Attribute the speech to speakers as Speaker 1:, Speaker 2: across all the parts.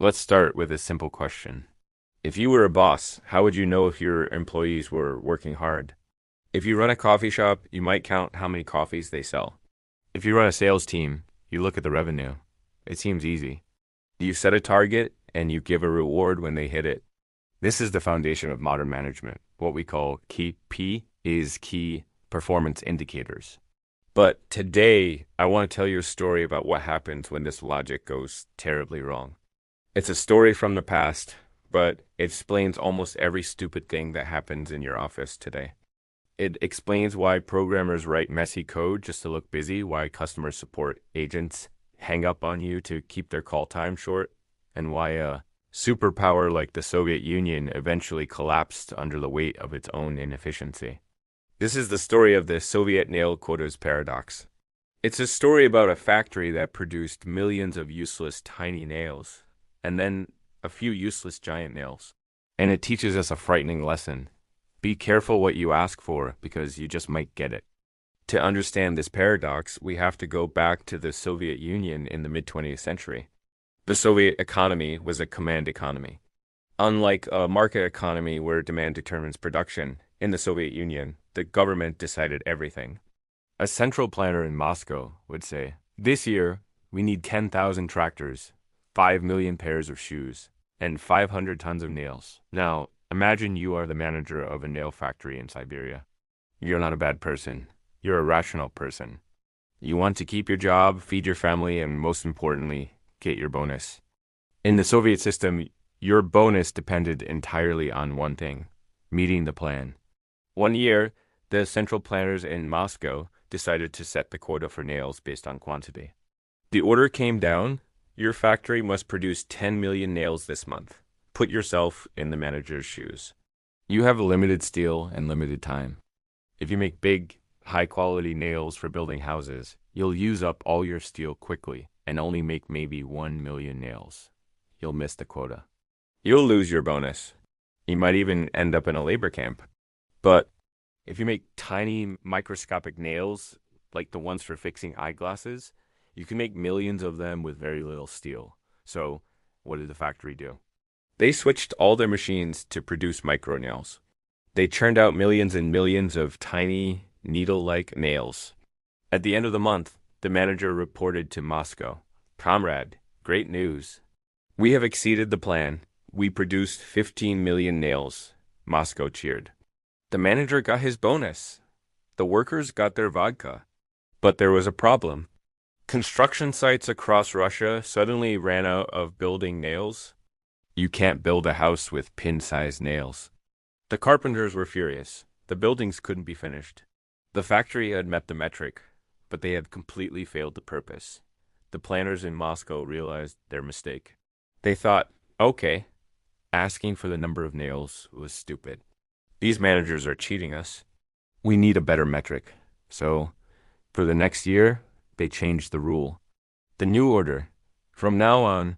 Speaker 1: Let's start with a simple question. If you were a boss, how would you know if your employees were working hard? If you run a coffee shop, you might count how many coffees they sell. If you run a sales team, you look at the revenue. It seems easy. You set a target and you give a reward when they hit it. This is the foundation of modern management. What we call key is key performance indicators. But today, I want to tell you a story about what happens when this logic goes terribly wrong. It's a story from the past, but it explains almost every stupid thing that happens in your office today. It explains why programmers write messy code just to look busy, why customer support agents hang up on you to keep their call time short, and why a superpower like the Soviet Union eventually collapsed under the weight of its own inefficiency. This is the story of the Soviet nail quotas paradox. It's a story about a factory that produced millions of useless tiny nails, and then a few useless giant nails. And it teaches us a frightening lesson. Be careful what you ask for, because you just might get it. To understand this paradox, we have to go back to the Soviet Union in the mid-20th century. The Soviet economy was a command economy. Unlike a market economy where demand determines production, in the Soviet Union, the government decided everything. A central planner in Moscow would say, "This year, we need 10,000 tractors, 5 million pairs of shoes, and 500 tons of nails." Now, imagine you are the manager of a nail factory in Siberia. You're not a bad person. You're a rational person. You want to keep your job, feed your family, and most importantly, get your bonus. In the Soviet system, your bonus depended entirely on one thing: meeting the plan. One year, the central planners in Moscow decided to set the quota for nails based on quantity. The order came down: your factory must produce 10 million nails this month. Put yourself in the manager's shoes. You have limited steel and limited time. If you make big, high-quality nails for building houses, you'll use up all your steel quickly and only make maybe 1 million nails. You'll miss the quota. You'll lose your bonus. You might even end up in a labor camp. But if you make tiny microscopic nails, like the ones for fixing eyeglasses, you can make millions of them with very little steel. So what did the factory do? They switched all their machines to produce micro nails. They churned out millions and millions of tiny, needle-like nails. At the end of the month, the manager reported to Moscow, "Comrade, great news. We have exceeded the plan. We produced 15 million nails." Moscow cheered. The manager got his bonus. The workers got their vodka. But there was a problem. Construction sites across Russia suddenly ran out of building nails. You can't build a house with pin-sized nails. The carpenters were furious. The buildings couldn't be finished. The factory had met the metric, but they had completely failed the purpose. The planners in Moscow realized their mistake. They thought, okay, asking for the number of nails was stupid. These managers are cheating us. We need a better metric. So, for the next year, they changed the rule. The new order: from now on,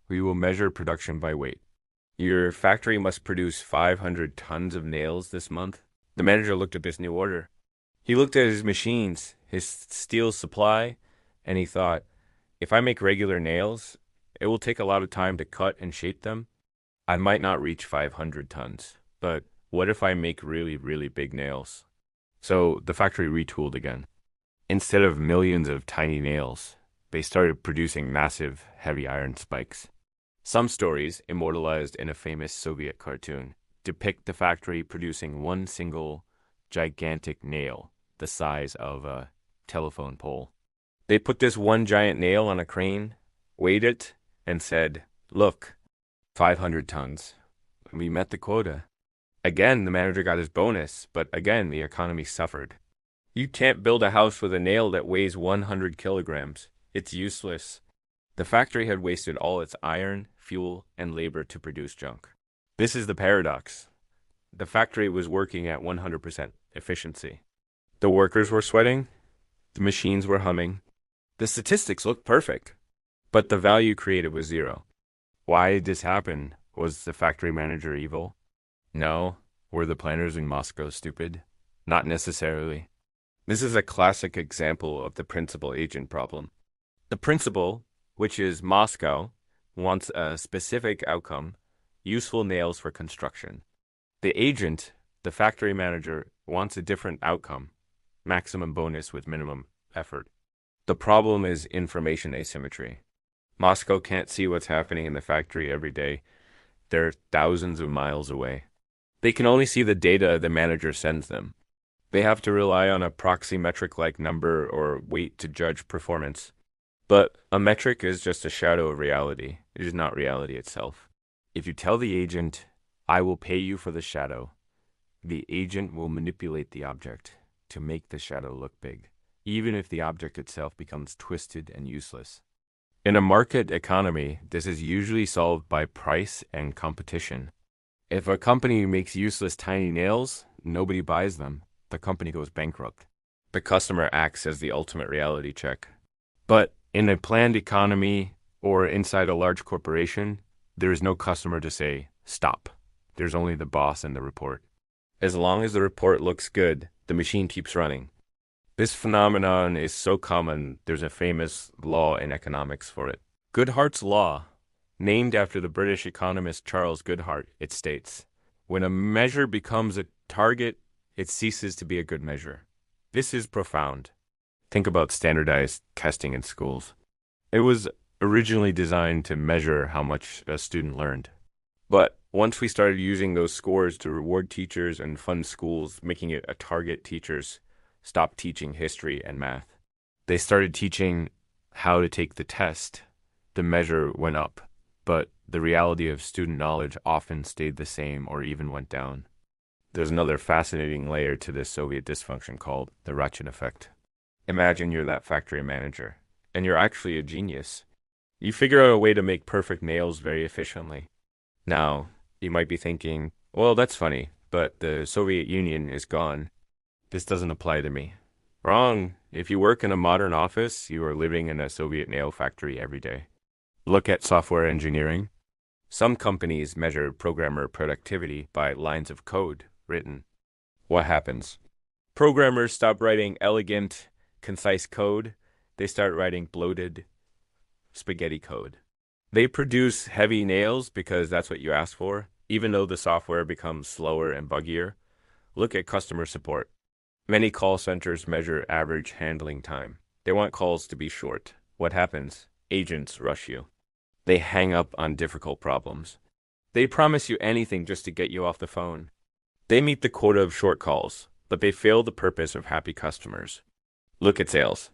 Speaker 1: we will measure production by weight. Your factory must produce 500 tons of nails this month. The manager looked at this new order. He looked at his machines, his steel supply, and he thought, if I make regular nails, it will take a lot of time to cut and shape them. I might not reach 500 tons, but what if I make really, really big nails? So the factory retooled again. Instead of millions of tiny nails, they started producing massive, heavy iron spikes. Some stories, immortalized in a famous Soviet cartoon, depict the factory producing one single, gigantic nail the size of a telephone pole. They put this one giant nail on a crane, weighed it, and said, "Look, 500 tons. We met the quota." Again, the manager got his bonus, but again, the economy suffered. You can't build a house with a nail that weighs 100 kilograms. It's useless. The factory had wasted all its iron, fuel, and labor to produce junk. This is the paradox. The factory was working at 100% efficiency. The workers were sweating. The machines were humming. The statistics looked perfect. But the value created was zero. Why did this happen? Was the factory manager evil? No. Were the planners in Moscow stupid? Not necessarily. This is a classic example of the principal agent problem. The principal, which is Moscow, wants a specific outcome, useful nails for construction. The agent, the factory manager, wants a different outcome, maximum bonus with minimum effort. The problem is information asymmetry. Moscow can't see what's happening in the factory every day. They're thousands of miles away. They can only see the data the manager sends them. They have to rely on a proxy metric like number or weight to judge performance. But a metric is just a shadow of reality. It is not reality itself. If you tell the agent, I will pay you for the shadow, the agent will manipulate the object to make the shadow look big, even if the object itself becomes twisted and useless. In a market economy, this is usually solved by price and competition. If a company makes useless tiny nails, nobody buys them. The company goes bankrupt. The customer acts as the ultimate reality check. But in a planned economy or inside a large corporation, there is no customer to say, stop. There's only the boss and the report. As long as the report looks good, the machine keeps running. This phenomenon is so common, there's a famous law in economics for it. Goodhart's law, named after the British economist Charles Goodhart, it states, when a measure becomes a target, it ceases to be a good measure. This is profound. Think about standardized testing in schools. It was originally designed to measure how much a student learned. But once we started using those scores to reward teachers and fund schools, making it a target, teachers stopped teaching history and math. They started teaching how to take the test. The measure went up, but the reality of student knowledge often stayed the same or even went down. There's another fascinating layer to this Soviet dysfunction called the ratchet effect. Imagine you're that factory manager, and you're actually a genius. You figure out a way to make perfect nails very efficiently. Now, you might be thinking, well, that's funny, but the Soviet Union is gone. This doesn't apply to me. Wrong. If you work in a modern office, you are living in a Soviet nail factory every day. Look at software engineering. Some companies measure programmer productivity by lines of code written. What happens? Programmers stop writing elegant, concise code. They start writing bloated spaghetti code. They produce heavy nails because that's what you asked for, even though the software becomes slower and buggier. Look at customer support. Many call centers measure average handling time. They want calls to be short. What happens? Agents rush you. They hang up on difficult problems. They promise you anything just to get you off the phone. They meet the quota of short calls, but they fail the purpose of happy customers. Look at sales.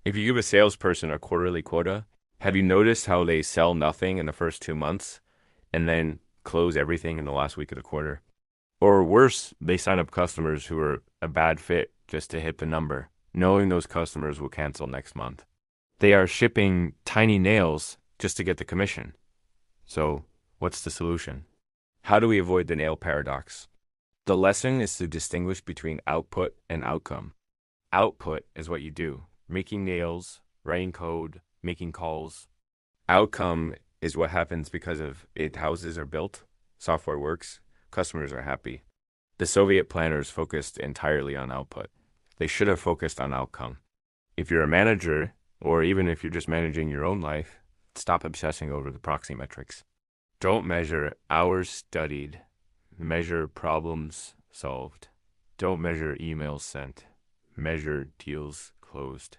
Speaker 1: If you give a salesperson a quarterly quota, have you noticed how they sell nothing in the first 2 months and then close everything in the last week of the quarter? Or worse, they sign up customers who are a bad fit just to hit the number, knowing those customers will cancel next month. They are shipping tiny nails just to get the commission. So, what's the solution? How do we avoid the nail paradox? The lesson is to distinguish between output and outcome. Output is what you do, making nails, writing code, making calls. Outcome is what happens because of it. Houses are built, software works, customers are happy. The Soviet planners focused entirely on output. They should have focused on outcome. If you're a manager, or even if you're just managing your own life, stop obsessing over the proxy metrics. Don't measure hours studied. Measure problems solved. Don't measure emails sent. Measure deals closed.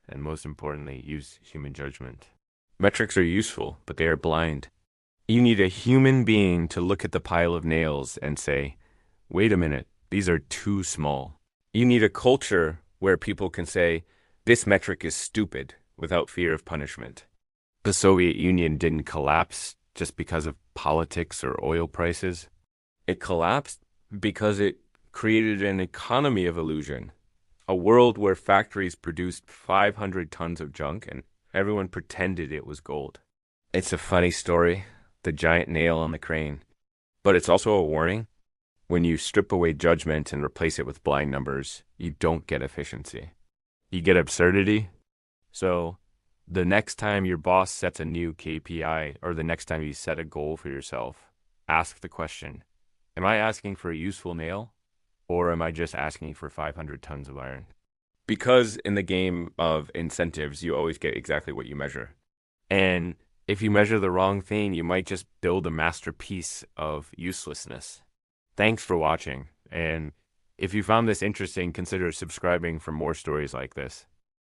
Speaker 1: And most importantly, use human judgment. Metrics are useful, but they are blind. You need a human being to look at the pile of nails and say, wait a minute, these are too small. You need a culture where people can say, this metric is stupid without fear of punishment. The Soviet Union didn't collapse just because of politics or oil prices. It collapsed because it created an economy of illusion, a world where factories produced 500 tons of junk and everyone pretended it was gold. It's a funny story, the giant nail on the crane, but it's also a warning. When you strip away judgment and replace it with blind numbers, you don't get efficiency. You get absurdity. So the next time your boss sets a new KPI or the next time you set a goal for yourself, ask the question, am I asking for a useful nail or am I just asking for 500 tons of iron? Because in the game of incentives, you always get exactly what you measure. And If you measure the wrong thing, you might just build a masterpiece of uselessness. Thanks for watching, and if you found this interesting, consider subscribing for more stories like this.